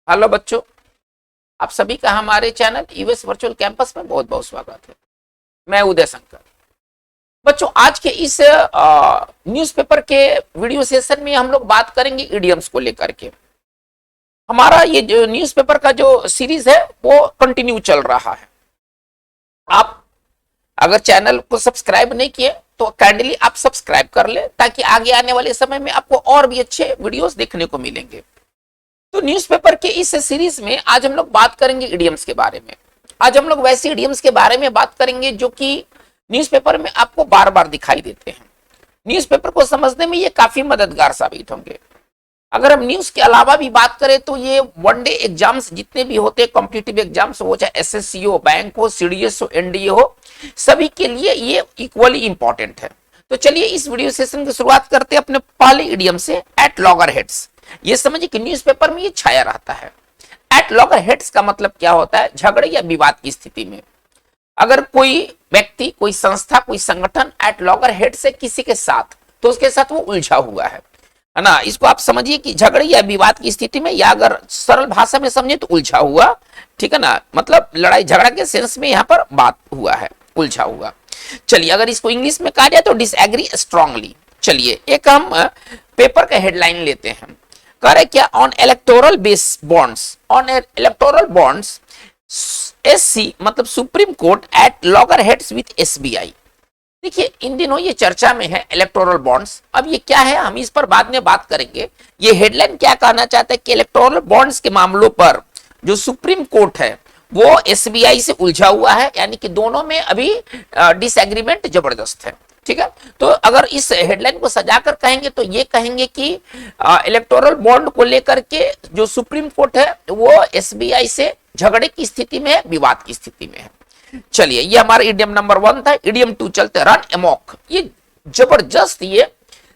Hello बच्चों, आप सभी का हमारे चैनल यूएस वर्चुअल कैंपस में बहुत बहुत स्वागत है। मैं उदय शंकर। बच्चों, आज के इस न्यूज़पेपर के वीडियो सेशन में हम लोग बात करेंगे इडियम्स को लेकर के। हमारा ये जो न्यूज़पेपर का जो सीरीज है वो कंटिन्यू चल रहा है। आप अगर चैनल को सब्सक्राइब नहीं किए तो काइंडली आप सब्सक्राइब कर ले, ताकि आगे आने वाले समय में आपको और भी अच्छे वीडियोस देखने को मिलेंगे। तो न्यूज़पेपर के इस सीरीज में आज हम लोग बात करेंगे इडियम्स के बारे में। आज हम लोग वैसे इडियम्स के बारे में बात करेंगे जो कि न्यूज़पेपर में आपको बार बार दिखाई देते हैं। न्यूज़पेपर को समझने में ये काफी मददगार साबित होंगे। अगर हम न्यूज के अलावा भी बात करें तो ये वनडे एग्जाम्स जितने भी होते हैं, कॉम्पिटिटिव एग्जाम्स हो, चाहे एसएससी हो, बैंक हो, सीडीएस हो, एनडीए हो, सभी के लिए ये इक्वली इंपॉर्टेंट है। तो चलिए इस वीडियो सेशन की शुरुआत करते हैं अपने पहले इडियम से, एट लॉगरहेड्स। ये समझिए कि न्यूज़पेपर में ये छाया रहता है। एट लॉगरहेड्स का मतलब क्या होता है? झगड़े या विवाद की स्थिति में अगर कोई व्यक्ति, कोई संस्था, कोई संगठन एट लॉगरहेड्स से किसी के साथ, तो उसके साथ वो उलझा हुआ है ना। इसको आप समझिए कि झगड़े या विवाद की स्थिति में, या अगर सरल भाषा में समझे तो उलझा हुआ, ठीक है ना। मतलब लड़ाई झगड़ा के सेंस में यहाँ पर बात हुआ है, उलझा हुआ। चलिए अगर इसको इंग्लिश में कहा जाए तो डिसएग्री स्ट्रांगली। चलिए एक हम पेपर का हेडलाइन लेते हैं। कह रहे क्या? On electoral base bonds, on electoral bonds SC मतलब Supreme Court at loggerheads with SBI. देखिए इन दिनों ये चर्चा में है इलेक्टोरल बॉन्ड्स। अब ये क्या है हम इस पर बाद में बात करेंगे। ये हेडलाइन क्या कहना चाहता है कि इलेक्टोरल बॉन्ड्स के मामलों पर जो सुप्रीम कोर्ट है वो एसबीआई से उलझा हुआ है, यानी कि दोनों में अभी डिसएग्रीमेंट जबरदस्त है। ठीक है, तो अगर इस हेडलाइन को सजाकर कहेंगे तो ये कहेंगे कि इलेक्टोरल बॉन्ड को लेकर के जो सुप्रीम कोर्ट है वो एसबीआई से झगड़े की स्थिति में है, विवाद की स्थिति में है। चलिए ये हमारा इडियम नंबर 1 था। इडियम 2 चलते, रन अमॉक। ये जबरदस्त, ये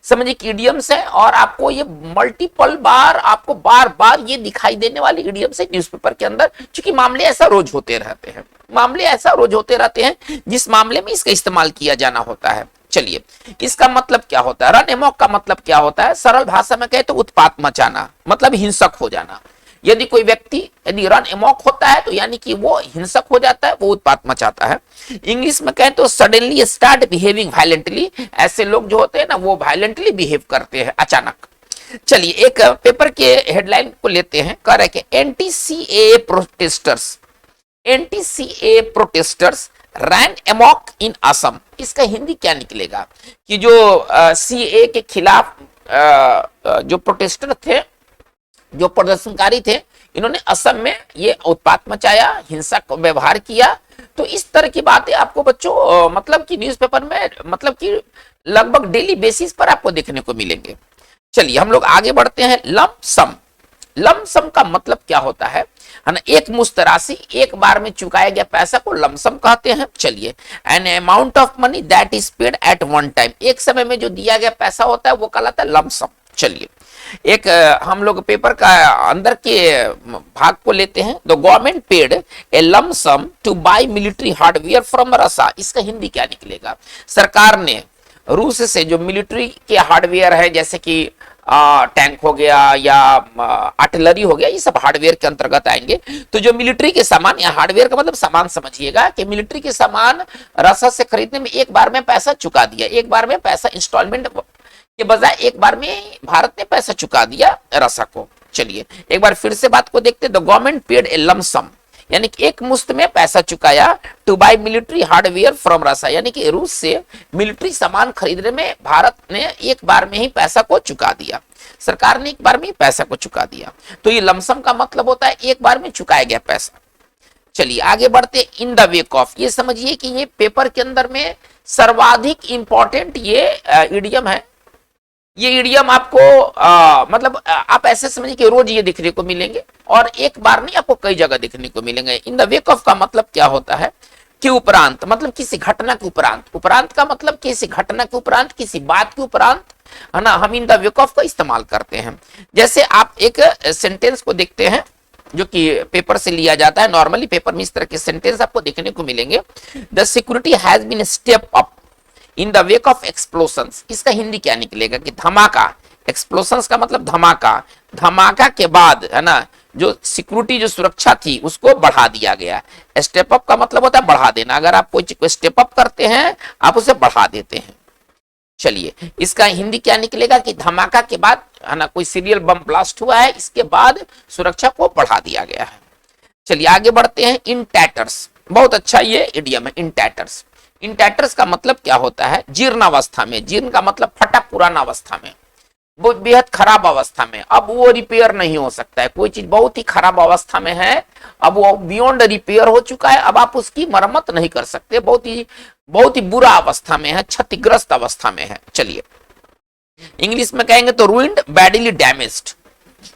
समझिए कि इडियम्स है और आपको ये मल्टीपल बार, आपको बार बार ये दिखाई देने वाली इडियम्स है न्यूज़पेपर के अंदर, क्योंकि मामले ऐसा रोज होते रहते हैं। मामले ऐसा रोज होते रहते हैं जिस मामले में इसका इस्तेमाल किया जाना होता है। चलिए इसका मतलब क्या होता है? रन अमॉक का मतलब क्या होता है? सरल भाषा में कहे तो उत्पात मचाना, मतलब हिंसक हो जाना। यदि कोई व्यक्ति यदि रन अमॉक होता है तो यानी कि वो हिंसक हो जाता है, वो उत्पात मचाता है। इंग्लिश में कहें तो सडनली स्टार्ट बिहेविंग वायलेंटली। ऐसे लोग जो होते हैं ना वो वायलेंटली बिहेव करते हैं अचानक। चलिए एक पेपर के हेडलाइन को लेते हैं। कह रहे कि anti CAA protesters, anti CAA protesters ran amok in Assam. इसका हिंदी क्या निकलेगा कि जो सीए के खिलाफ जो प्रोटेस्टर थे, जो प्रदर्शनकारी थे, इन्होंने असम में ये उत्पात मचाया, हिंसक व्यवहार किया। तो इस तरह की बातें आपको बच्चों मतलब कि न्यूज़पेपर में मतलब कि लगभग डेली बेसिस पर आपको देखने को मिलेंगे। चलिए हम लोग आगे बढ़ते हैं। लंप सम, लंप सम का मतलब क्या होता है ना? एक मुश्त राशि, एक बार में चुकाया गया पैसा को लंप सम कहते हैं। चलिए an amount of money that is paid at one time, एक समय में जो दिया गया पैसा होता है वो कहलाता है लंप सम। चलिए एक हम लोग पेपर का अंदर के भाग को लेते हैं। The government paid a lump sum to buy military hardware from Russia. इसका हिंदी क्या निकलेगा? सरकार ने रूस से जो मिलिट्री के हार्डवेयर है, जैसे कि टैंक हो गया या आर्टिलरी हो गया, ये सब हार्डवेयर के अंतर्गत आएंगे। तो जो मिलिट्री के सामान, या हार्डवेयर का मतलब सामान समझिएगा कि मिलिट्री के सामान रसा से खरीदने में एक बार में पैसा चुका दिया, एक बार में पैसा इंस्टॉलमेंट के बजाय एक बार में भारत ने पैसा चुका दिया रसा को। चलिए एक बार फिर से बात को देखते। The government paid a lump sum, यानी कि एक मुश्त में पैसा चुकाया to buy military hardware from Russia, यानी कि रूस से मिलिट्री सामान खरीदने में भारत ने एक बार में ही पैसा को चुका दिया। सरकार ने एक बार में ही पैसा को चुका दिया। तो ये लंप सम का मतलब होता है एक बार में चुकाया गया पैसा। चलिए आगे बढ़ते। इन द वेक ऑफ, ये समझिए कि ये पेपर के अंदर में सर्वाधिक इंपॉर्टेंट ये इडियम है। ये इडियम आपको मतलब आप ऐसे समझिए कि रोज ये देखने को मिलेंगे और एक बार नहीं, आपको कई जगह देखने को मिलेंगे। इन द वेक ऑफ का मतलब क्या होता है कि उपरांत, मतलब किसी घटना के उपरांत। उपरांत का मतलब किसी घटना के उपरांत, किसी बात के उपरांत, है ना, हम इन द वेक ऑफ का इस्तेमाल करते हैं। जैसे आप एक सेंटेंस को देखते हैं जो कि पेपर से लिया जाता है। नॉर्मली पेपर में इस तरह के सेंटेंस आपको देखने को मिलेंगे। The security has been step up in the wake of explosions. इसका हिंदी क्या निकलेगा कि धमाका। एक्सप्लोशंस का मतलब धमाका, धमाका के बाद, है ना, जो सिक्योरिटी जो सुरक्षा थी उसको बढ़ा दिया गया। स्टेप अप का मतलब होता है बढ़ा देना, अगर आप कोई चीज को स्टेप अप करते हैं आप उसे बढ़ा देते हैं। चलिए इसका हिंदी क्या निकलेगा कि धमाका के बाद है ना कोई सीरियल बम ब्लास्ट हुआ है, इसके बाद सुरक्षा को बढ़ा दिया गया है। चलिए आगे बढ़ते हैं। इन टैटर्स, बहुत अच्छा ये इडियम है इन टैटर्स। इन टैटर्स का मतलब क्या होता है? जीर्णावस्था में। जीर्ण का मतलब फटा पुराना अवस्था में, वो बेहद खराब अवस्था में, अब वो रिपेयर नहीं हो सकता है। कोई चीज बहुत ही खराब अवस्था में है, अब वो बियॉन्ड रिपेयर हो चुका है, अब आप उसकी मरम्मत नहीं कर सकते, बहुत ही बुरा अवस्था में है, क्षतिग्रस्त अवस्था में है। चलिए इंग्लिश में कहेंगे तो रूइंड, बैडली डैमेज्ड।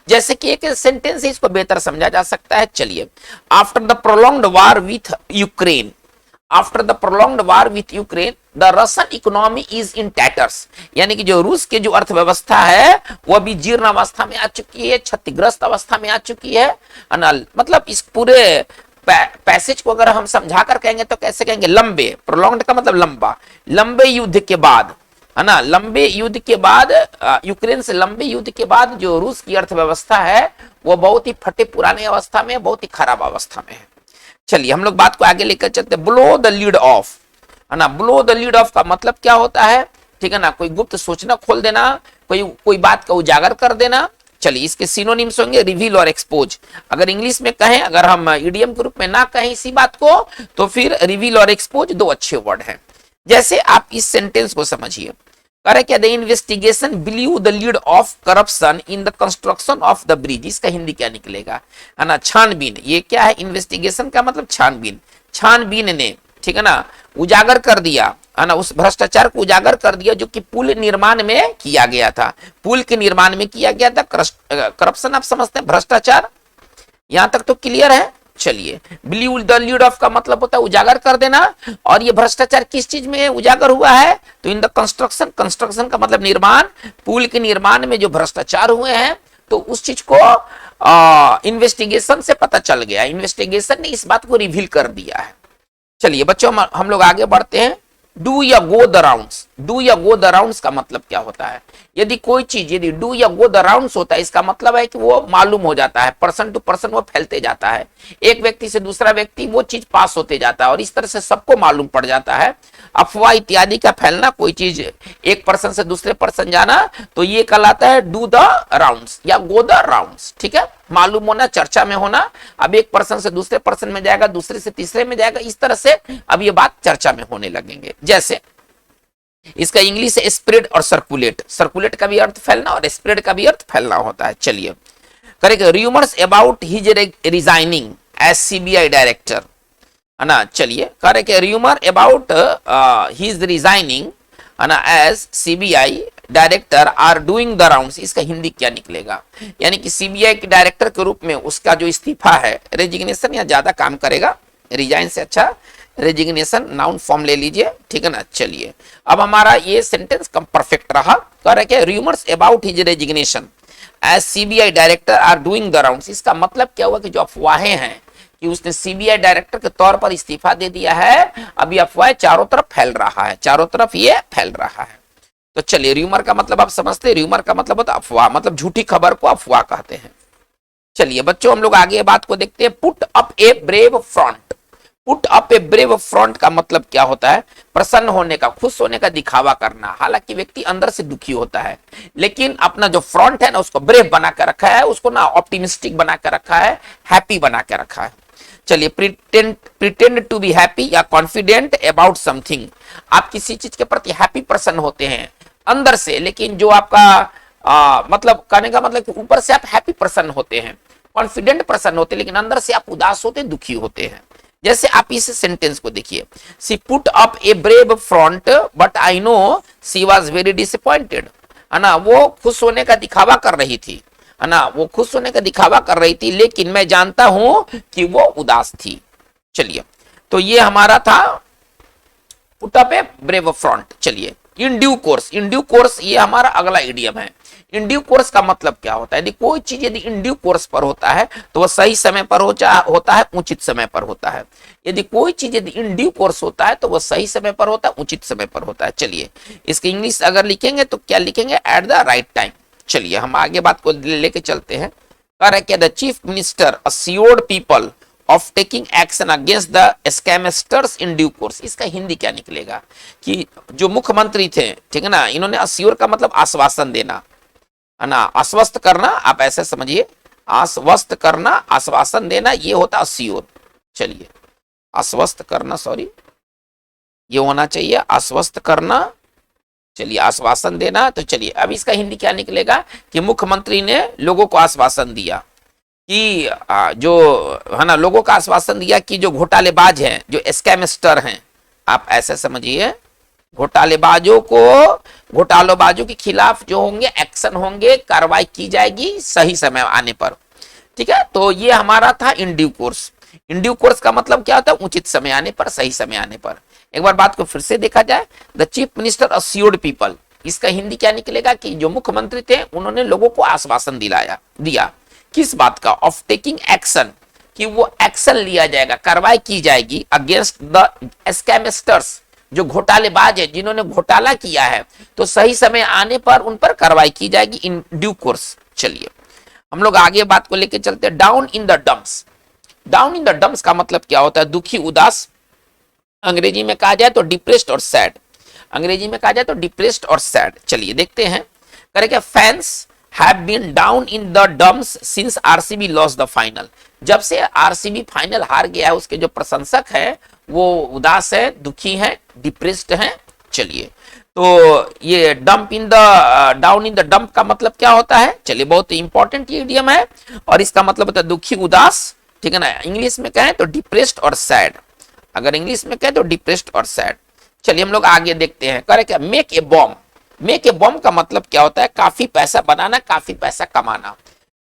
जैसे कि एक सेंटेंस है, इसको बेहतर समझा जा सकता है। चलिए, after the prolonged war with Ukraine, after the prolonged war with Ukraine the Russian economy is in tatters, यानी कि जो रूस की जो अर्थव्यवस्था है वो अभी जीर्ण अवस्था में आ चुकी है, क्षतिग्रस्त अवस्था में आ चुकी है। मतलब इस पूरे पैसेज को अगर हम समझा कर कहेंगे तो कैसे कहेंगे? लंबे, प्रोलॉन्ग्ड का मतलब लंबा, लंबे युद्ध के बाद, है ना, लंबे युद्ध के बाद, यूक्रेन से लंबे युद्ध के बाद जो रूस की अर्थव्यवस्था है वो बहुत ही फटे पुराने अवस्था में, बहुत ही खराब अवस्था में है। चलिए हम लोग बात को आगे लेकर चलते हैं। ब्लो द लीड ऑफ, है ना, ब्लो द लीड ऑफ का मतलब क्या होता है? ठीक है ना, कोई गुप्त सूचना खोल देना, कोई बात का उजागर कर देना। चलिए इसके सिनोनिम्स होंगे रिवील और एक्सपोज। अगर इंग्लिश में कहें, अगर हम इडियम के रूप में ना कहें इसी बात को, तो फिर रिवील और एक्सपोज दो अच्छे वर्ड हैं। जैसे आप इस सेंटेंस को समझिए, कह क्या? The investigation blue the lead of corruption in the construction of the bridge. इसका हिंदी क्या निकलेगा? है ना, छानबीन। ये क्या है? इन्वेस्टिगेशन का मतलब छानबीन। छानबीन ने, ठीक है ना, उजागर कर दिया, है ना, उस भ्रष्टाचार को उजागर कर दिया जो कि पुल निर्माण में किया गया था। पुल के निर्माण में किया गया था। करप्शन आप समझते हैं, भ्रष्टाचार, यहां तक तो क्लियर है। चलिए, ब्लू द लीड ऑफ का मतलब होता है उजागर कर देना, और ये भ्रष्टाचार किस चीज में उजागर हुआ है? तो इन द कंस्ट्रक्शन, कंस्ट्रक्शन का मतलब निर्माण, पुल के निर्माण में जो भ्रष्टाचार हुए हैं तो उस चीज को इन्वेस्टिगेशन से पता चल गया। इन्वेस्टिगेशन ने इस बात को रिवील कर दिया है। चलिए बच्चों हम लोग आगे बढ़ते हैं। डू या गो द राउंड्स। डू या गो द राउंड्स का मतलब क्या होता है? यदि कोई चीज यदि डू या गो द राउंड्स होता है, इसका मतलब है कि वो मालूम हो जाता है, पर्सन टू पर्सन वो फैलते जाता है, एक व्यक्ति से दूसरा व्यक्ति वो चीज पास होते जाता है, और इस तरह से सबको मालूम पड़ जाता है। अफवाह इत्यादि का फैलना, कोई चीज एक पर्सन से दूसरे पर्सन जाना, तो ये कहलाता है डू द राउंड्स या गो द राउंड्स। ठीक है, मालूम होना, चर्चा में होना। अब एक पर्सन से दूसरे पर्सन में जाएगा, दूसरे से तीसरे में जाएगा, इस तरह से अब ये बात चर्चा में होने लगेंगे। जैसे इसका इंग्लिश है स्प्रेड और सर्कुलेट। सर्कुलेट का भी अर्थ फैलना और स्प्रेड का भी अर्थ फैलना होता है। चलिए correct, rumours about his resigning as CBI director, है ना। चलिए correct, rumour about his resigning, है ना, as CBI director are doing the rounds. इसका हिंदी क्या निकलेगा? यानी कि सीबीआई के डायरेक्टर के रूप में उसका जो इस्तीफा है, रेजिग्नेशन, या ज्यादा काम करेगा, रिजाइन से अच्छा रेजिग्नेशन नाउन फॉर्म ले लीजिए। ठीक है ना। चलिए अब हमारा ये सेंटेंस कम परफेक्ट रहा। कह रहे क्या? Rumours about his resignation as CBI director are doing the rounds. इसका मतलब क्या हुआ कि जो अफवाहें हैं कि उसने सीबीआई डायरेक्टर के तौर पर इस्तीफा दे दिया है, अभी अफवाह चारों तरफ फैल रहा है, चारों तरफ ये फैल रहा है। तो चलिए, रूमर का मतलब आप समझते हैं, रूमर का मतलब होता है अफवाह, मतलब झूठी खबर को अफवाह कहते हैं। चलिए बच्चों हम लोग आगे बात को देखते हैं। Put up a brave front. Put up a brave front का मतलब क्या होता है? प्रसन्न होने का, खुश होने का दिखावा करना। हालांकि व्यक्ति अंदर से दुखी होता है, लेकिन अपना जो फ्रंट है ना उसको ब्रेव बना कर रखा है, उसको ना ऑप्टिमिस्टिक बना कर रखा है, हैप्पी बना कर रखा है। चलिए, प्रिटेंड टू बी हैप्पी या कॉन्फिडेंट अबाउट समथिंग। आप किसी चीज के प्रति हैप्पी पर्सन होते हैं अंदर से, लेकिन जो आपका मतलब कहने का मतलब ऊपर से आप हैप्पी पर्सन होते हैं, कॉन्फिडेंट पर्सन होते हैं, लेकिन अंदर से आप उदास होते, दुखी होते हैं। जैसे आप इस सेंटेंस को देखिए, she put up a brave front but I know she was very disappointed, है ना। वो खुश होने का दिखावा कर रही थी, है ना, वो खुश होने का दिखावा कर रही थी, लेकिन मैं जानता हूं कि वो उदास थी। चलिए, तो ये हमारा था put up a brave front. चलिए, in due course. In due course ये हमारा अगला इडियम है। इन ड्यू कोर्स का मतलब क्या होता है? यदि कोई चीज यदि इन ड्यू कोर्स पर होता है तो वह सही समय पर होता है, उचित समय पर होता है। यदि कोई चीज यदि इन ड्यू कोर्स होता है तो वह सही समय पर होता है, उचित समय पर होता है। चलिए, इसकी इंग्लिश अगर लिखेंगे तो क्या लिखेंगे? At the right time. चलिए हम आगे बात को लेके चलते हैं। कह रहे कि the chief minister assured people of taking action against the scamsters in due course. इसका हिंदी क्या निकलेगा कि जो मुख्यमंत्री थे, ठीक है ना, इन्होंने अस्योर का मतलब आश्वासन देना है ना, आश्वस्त करना, आप ऐसे समझिए, आश्वस्त करना, आश्वासन देना, ये होता अस्योर। चलिए, आश्वस्त करना, सॉरी, ये होना चाहिए आश्वस्त करना। चलिए, आश्वासन देना। तो चलिए, अब इसका हिंदी क्या निकलेगा कि मुख्यमंत्री ने लोगों को आश्वासन दिया कि जो है ना, लोगों का आश्वासन दिया कि जो घोटालेबाज हैं, जो स्कैमस्टर हैं, आप ऐसे समझिए, घोटालेबाजों के खिलाफ जो होंगे एक्शन होंगे, कार्रवाई की जाएगी सही समय आने पर। ठीक है, तो ये हमारा था इन due course. In due course का मतलब क्या होता है? उचित समय आने पर, सही समय आने पर। एक बार बात को फिर से देखा जाए, the chief minister assured people, इसका हिंदी क्या निकलेगा कि जो मुख्यमंत्री थे उन्होंने लोगों को आश्वासन दिया किस बात का? ऑफ टेकिंग एक्शन, कि वो एक्शन लिया जाएगा, कार्रवाई की जाएगी अगेंस्ट द स्कैमस्टर्स, जो घोटालेबाज है, जिन्होंने घोटाला किया है, तो सही समय आने पर उन पर कार्रवाई की जाएगी इन ड्यू कोर्स। चलिए, हम लोग आगे बात को लेकर चलते हैं। Down in the dumps. Down in the dumps का मतलब क्या होता है? दुखी, उदास। अंग्रेजी में कहा जाए तो डिप्रेस्ड और सैड। अंग्रेजी में कहा जाए तो डिप्रेस्ड और सैड। चलिए देखते हैं, करे क्या, fans have been down in the dumps since RCB lost the final. जब से आरसीबी फाइनल हार गया है, उसके जो प्रशंसक है वो उदास है, दुखी है, डिप्रेस्ड है। चलिए, तो ये dump in the down in the dump का मतलब क्या होता है? चलिए, बहुत इंपॉर्टेंट ये इडियम है और इसका मतलब होता है दुखी, उदास, ठीक है ना। इंग्लिश में कहें तो डिप्रेस्ड और सैड। अगर इंग्लिश में कहें तो डिप्रेस्ड और सैड। चलिए, हम लोग आगे देखते हैं। करे क्या, make a bomb. Make a bomb का मतलब क्या होता है? काफी पैसा बनाना, काफी पैसा कमाना।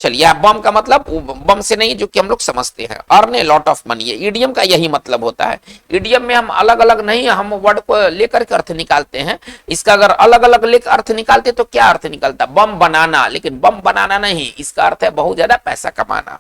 चलिए, बम का मतलब बम से नहीं, जो कि हम लोग समझते हैं, earn a lot of money. Idiom का यही मतलब होता है। इडियम में हम अलग अलग नहीं, हम वर्ड को लेकर के अर्थ निकालते हैं। इसका अगर अलग अलग लेकर अर्थ निकालते तो क्या अर्थ निकलता? बम बनाना, लेकिन बम बनाना नहीं, इसका अर्थ है बहुत ज्यादा पैसा कमाना।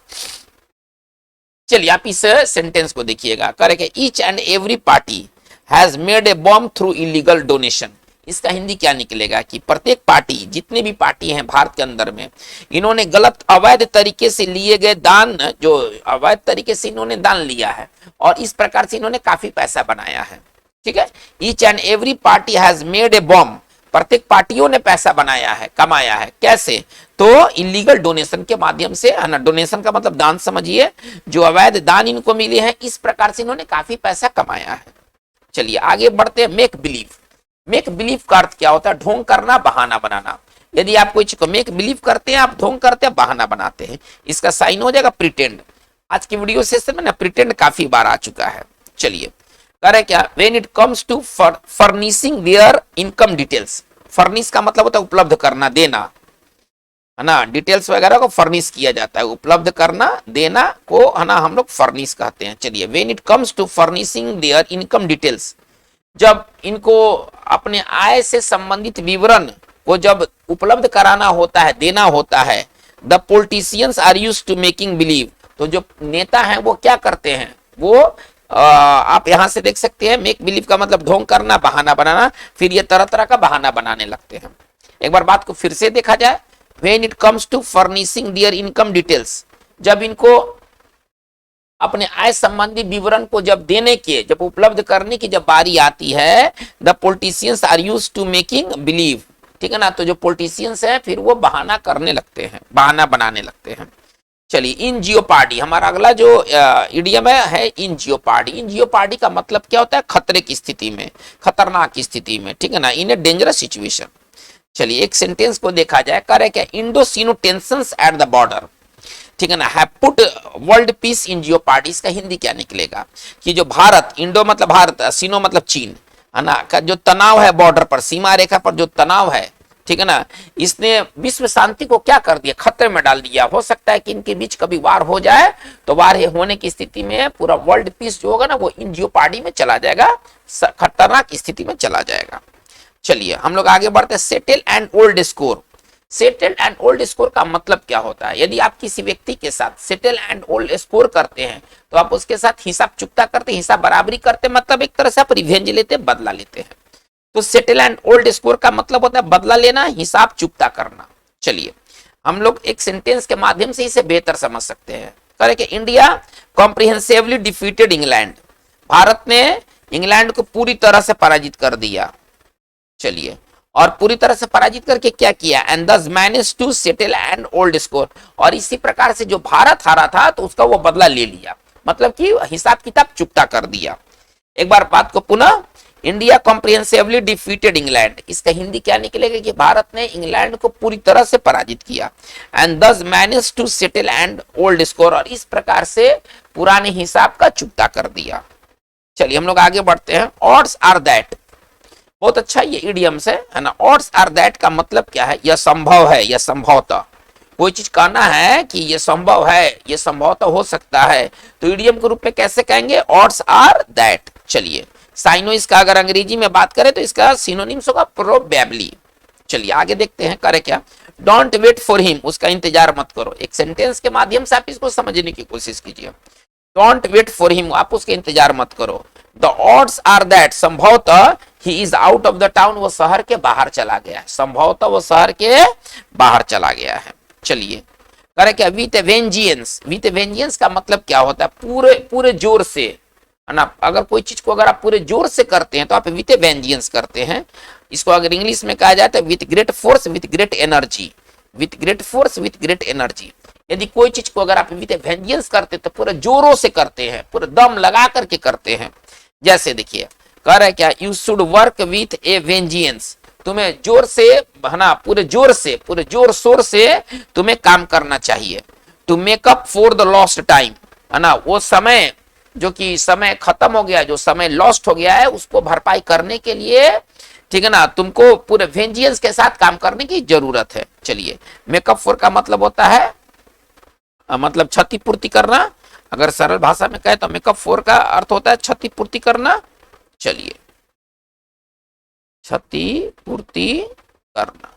चलिए, आप इस सेंटेंस को देखिएगा। Correct, each and every party has made a bomb through illegal donation. इसका हिंदी क्या निकलेगा कि प्रत्येक पार्टी, जितनी भी पार्टी हैं भारत के अंदर में, इन्होंने गलत, अवैध तरीके से लिए गए दान, जो अवैध तरीके से इन्होंने दान लिया है और इस प्रकार से इन्होंने काफी पैसा बनाया है। ठीक है, each and every party has made a bomb, प्रत्येक पार्टियों ने पैसा बनाया है, कमाया है। कैसे? तो इलीगल डोनेशन के माध्यम से, है ना। डोनेशन का मतलब दान समझिए, जो अवैध दान इनको मिले हैं, इस प्रकार से इन्होंने काफी पैसा कमाया है। चलिए, आगे बढ़ते हैं। Make believe. मेक बिलीव का अर्थ क्या होता है? ढोंग करना, बहाना बनाना। यदि आप कोई चीज को मेक बिलीव करते हैं, आप ढोंग करते हैं, बहाना बनाते हैं, इसका साइन हो जाएगा प्रिटेंड। आज की वीडियो सेशन में ना प्रिटेंड काफी बार आ चुका है। चलिए, कह रहे क्या, when it comes to furnishing their income details. Furnish का मतलब होता है उपलब्ध करना, देना, है ना। डिटेल्स वगैरह को फर्निश किया जाता है, उपलब्ध करना, देना को, है ना, हम लोग फर्निश कहते हैं। चलिए, when it comes to furnishing their income details, जब इनको अपने आय से संबंधित विवरण को जब उपलब्ध कराना होता है, देना होता है, the politicians are used to making believe. तो जो नेता हैं वो क्या करते हैं? वो आप यहां से देख सकते हैं, मेक बिलीव का मतलब ढोंग करना, बहाना बनाना, फिर ये तरह तरह का बहाना बनाने लगते हैं। एक बार बात को फिर से देखा जाए, when it comes to furnishing their income details, जब इनको अपने आय संबंधी विवरण को जब देने के, जब उपलब्ध करने की जब बारी आती है, the politicians are used to making believe. ठीक है ना, तो जो पॉलिटिशियंस हैं फिर वो बहाना करने लगते हैं, बहाना बनाने लगते हैं। चलिए, इन जियोपार्डी, हमारा अगला जो इडियम है इन जियोपार्डी। इन जियोपार्डी का मतलब क्या होता है? खतरे की स्थिति में, खतरनाक स्थिति में, ठीक है ना, इन ए डेंजरस सिचुएशन। चलिए, एक सेंटेंस को देखा जाए, कह रहे क्या, इंडो-सीनो टेंशंस एट द बॉर्डर, ठीक है ना, have put world peace in jeopardy. इसका हिंदी क्या निकलेगा कि जो भारत, इंडो मतलब भारत, सीनो मतलब चीन, है ना, का जो तनाव है बॉर्डर पर, सीमा रेखा पर जो तनाव है, ठीक है ना, इसने विश्व शांति को क्या कर दिया? खतरे में डाल दिया। हो सकता है कि इनके बीच कभी वार हो जाए, तो वार होने की स्थिति में पूरा वर्ल्ड पीस जो होगा ना, वो इन जियोपार्डी में चला जाएगा, खतरनाक स्थिति में चला जाएगा। चलिए, हम लोग आगे बढ़ते हैं। Settle an old score. Settle an old score का मतलब क्या होता है? यदि आप किसी व्यक्ति के साथ सेटल एंड ओल्ड स्कोर करते हैं, तो आप उसके साथ हिसाब चुकता करते, हिसाब बराबरी करते, मतलब एक तरह से आप रिवेंज लेते, बदला लेते हैं। तो सेटल एंड ओल्ड स्कोर का मतलब होता है बदला लेना, हिसाब चुकता करना। चलिए, हम लोग एक सेंटेंस के माध्यम से इसे बेहतर समझ सकते हैं। करें कि India comprehensively defeated England, Bharat ने इंग्लैंड को पूरी तरह से पराजित कर दिया। चलिए, और पूरी तरह से पराजित करके क्या किया, and thus manage to settle an old score, और इसी प्रकार से जो भारत हारा था तो उसका वो बदला ले लिया, मतलब कि हिसाब किताब चुकता कर दिया। एक बार बात को पुनः, इंडिया कॉम्प्रिहेंसिवली डिफीटेड इंग्लैंड, इसका हिंदी क्या निकलेगा कि भारत ने इंग्लैंड को पूरी तरह से पराजित किया, and thus manage to settle an old score, और इस प्रकार से पुराने हिसाब का चुकता कर दिया। चलिए हम लोग आगे बढ़ते हैं। ऑड्स आर दैट, बहुत अच्छा ये इडियम्स है ना। ऑड्स आर दैट का मतलब क्या है, यह संभव है, यह संभवतः, कोई चीज कहना है कि यह संभव है, यह संभवतः हो सकता है, तो इडियम के रूप में कैसे कहेंगे, ऑड्स आर दैट। चलिए, साइनो इसका अगर अंग्रेजी में बात करें तो इसका सिनोनिम्स होगा प्रोबेबली। चलिए आगे देखते हैं, करे क्या, डोंट वेट फॉर हिम, उसका इंतजार मत करो। एक सेंटेंस के माध्यम से आप इसको समझने की कोशिश कीजिए। डोंट वेट फॉर हिम, आप उसके इंतजार मत करो। द ऑड्स आर दैट, संभवतः he is out of the town, वो शहर के बाहर चला गया है, संभवतः वो शहर के बाहर चला गया है। चलिए करे क्या, विथ वेंजियंस, विथ वेंजियंस का मतलब क्या होता है, पूरे पूरे जोर से, है ना। अगर कोई चीज को अगर आप पूरे जोर से करते हैं तो आप विथ वेंजियंस करते हैं। इसको अगर इंग्लिश में कहा जाए तो with great force, with great energy, with great force, with great energy. यदि कोई चीज को अगर आप विथ वेंजियंस करते तो पूरे जोरों से करते हैं, पूरे दम लगा करके करते हैं। जैसे देखिए कह रहा है क्या, you should work with A vengeance, तुम्हें जोर से, है ना, पूरे जोर से, पूरे जोर शोर से तुम्हें काम करना चाहिए। To make up for the lost time, है ना, वो समय जो कि समय खत्म हो गया, जो समय लॉस्ट हो गया है, उसको भरपाई करने के लिए, ठीक है ना, तुमको पूरे वेंजियंस के साथ काम करने की जरूरत है। चलिए, मेकअप फॉर का मतलब होता है मतलब क्षतिपूर्ति करना। अगर सरल भाषा में कहे तो मेकअप फॉर का अर्थ होता है क्षतिपूर्ति करना। चलिए, क्षतिपूर्ति करना।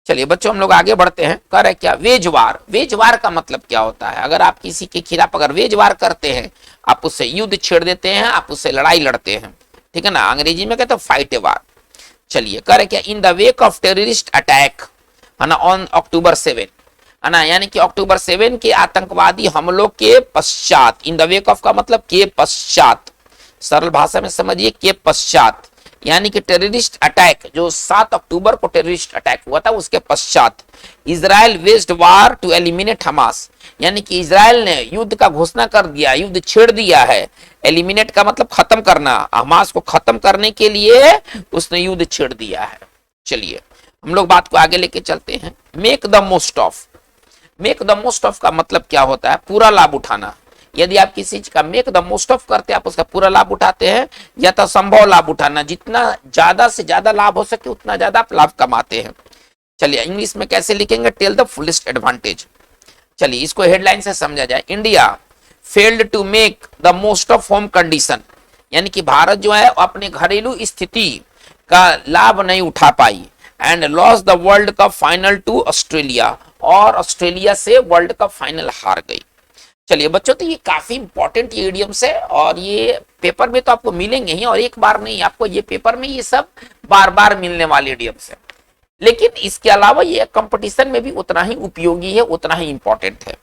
चलिए बच्चों हम लोग आगे बढ़ते हैं। कह रहे क्या, वेजवार, वेजवार का मतलब क्या होता है, अगर आप किसी के खिलाफ अगर वेजवार करते हैं, आप उससे युद्ध छेड़ देते हैं, आप उससे लड़ाई लड़ते हैं, ठीक है ना, अंग्रेजी में कहते हैं फाइट ए वार। चलिए कह रहे क्या, इन the wake of terrorist attack, है ना, ऑन अक्टूबर 7, है ना, यानी कि अक्टूबर 7 के आतंकवादी हमलों के पश्चात, इन द वेक ऑफ का मतलब के पश्चात, सरल भाषा में समझिए के पश्चात, यानी कि टेररिस्ट अटैक जो 7 अक्टूबर को टेररिस्ट अटैक हुआ था उसके पश्चात, Israel waged war to eliminate Hamas, यानी कि इजराइल ने युद्ध का घोषणा कर दिया, युद्ध छेड़ दिया है। एलिमिनेट का मतलब खत्म करना, हमास को खत्म करने के लिए उसने युद्ध छेड़ दिया है। चलिए हम लोग बात को आगे लेके चलते हैं। Make the most of, make the most of का मतलब क्या होता है, पूरा लाभ उठाना। यदि आप किसी चीज का मेक द मोस्ट ऑफ करते हैं, आप उसका पूरा लाभ उठाते हैं, या तो संभव लाभ उठाना, जितना ज्यादा से ज्यादा लाभ हो सके उतना ज्यादा आप लाभ कमाते हैं। चलिए इंग्लिश में कैसे लिखेंगे, टेल द फुलेस्ट एडवांटेज। चलिए इसको हेडलाइन से समझा जाए, India failed to make the most of home condition, यानी कि भारत जो है अपने घरेलू स्थिति का लाभ नहीं उठा पाई, and lost the world cup final to Australia, और ऑस्ट्रेलिया से वर्ल्ड कप फाइनल हार गई। चलिए बच्चों, तो ये काफी इंपॉर्टेंट ये इडियम्स है, और ये पेपर में तो आपको मिलेंगे ही, और एक बार नहीं, आपको ये पेपर में ये सब बार बार मिलने वाले इडियम्स है। लेकिन इसके अलावा ये कंपटीशन में भी उतना ही उपयोगी है, उतना ही इंपॉर्टेंट है।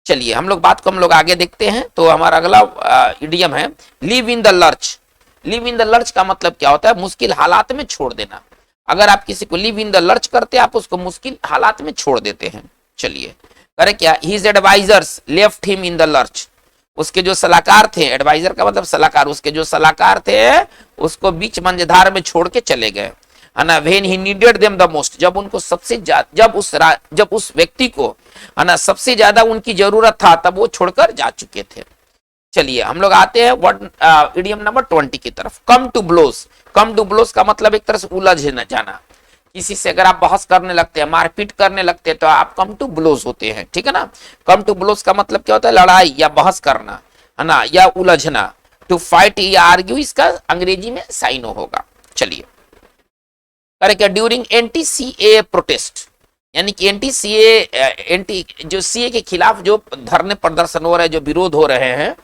चलिए हम लोग बात को हम लोग आगे देखते हैं। तो हमारा अगला इडियम है live in the lurch. Live in the lurch का मतलब क्या होता है, मुश्किल हालात में छोड़ देना। अगर आप किसी को लिव इन द लर्च करते हैं, आप उसको मुश्किल हालात में छोड़ देते हैं। चलिए करे क्या, his advisers left him in the lurch, उसके जो सलाहकार थे, एडवाइजर का मतलब सलाहकार, उसके जो सलाहकार थे उसको बीच मंझधार में छोड़ के चले गए, है ना। When he needed them the most, जब उनको सबसे जब उस व्यक्ति को, है ना, सबसे ज्यादा उनकी जरूरत था, तब वो छोड़कर जा चुके थे। चलिए हम लोग आते हैं वर्ड इडियम नंबर 20 की तरफ। Come to blows, come to blows का मतलब एक तरह से उलझ जाना। किसी से अगर आप बहस करने लगते हैं, मारपीट करने लगते हैं, तो आप कम टू ब्लोज होते हैं, ठीक है ना। कम टू ब्लोज का मतलब क्या होता है, लड़ाई या बहस करना, है ना, या उलझना। टू फाइट या आर्ग्यू इसका अंग्रेजी में साइनो होगा। चलिए अरे क्या, ड्यूरिंग एंटी सीए प्रोटेस्ट, यानी कि एंटी जो सीए के खिलाफ जो धरने प्रदर्शन हो रहे हैं, जो विरोध हो रहे हैं,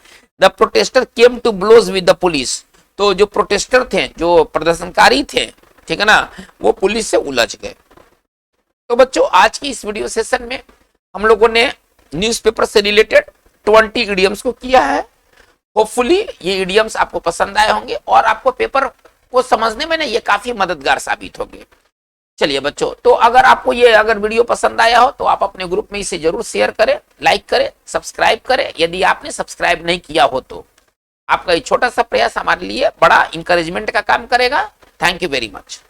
the protester came to blows with the police, तो जो प्रोटेस्टर थे, जो प्रदर्शनकारी थे, ठीक है ना, वो पुलिस से उलझ गए। तो बच्चों आज की इस वीडियो सेशन में हम लोगों ने न्यूज़पेपर से रिलेटेड 20 इडियम्स को किया है। होपफुली ये इडियम्स आपको पसंद आए होंगे और आपको पेपर को समझने में ना ये काफी मददगार साबित होंगे। चलिए बच्चों, तो अगर आपको ये अगर वीडियो पसंद आया हो तो आप अपने ग्रुप में इसे जरूर शेयर करें, लाइक करें, सब्सक्राइब करें। यदि आपने सब्सक्राइब नहीं किया हो तो आपका ये छोटा सा प्रयास हमारे लिए बड़ा इंकरेजमेंट का काम करेगा। Thank you very much.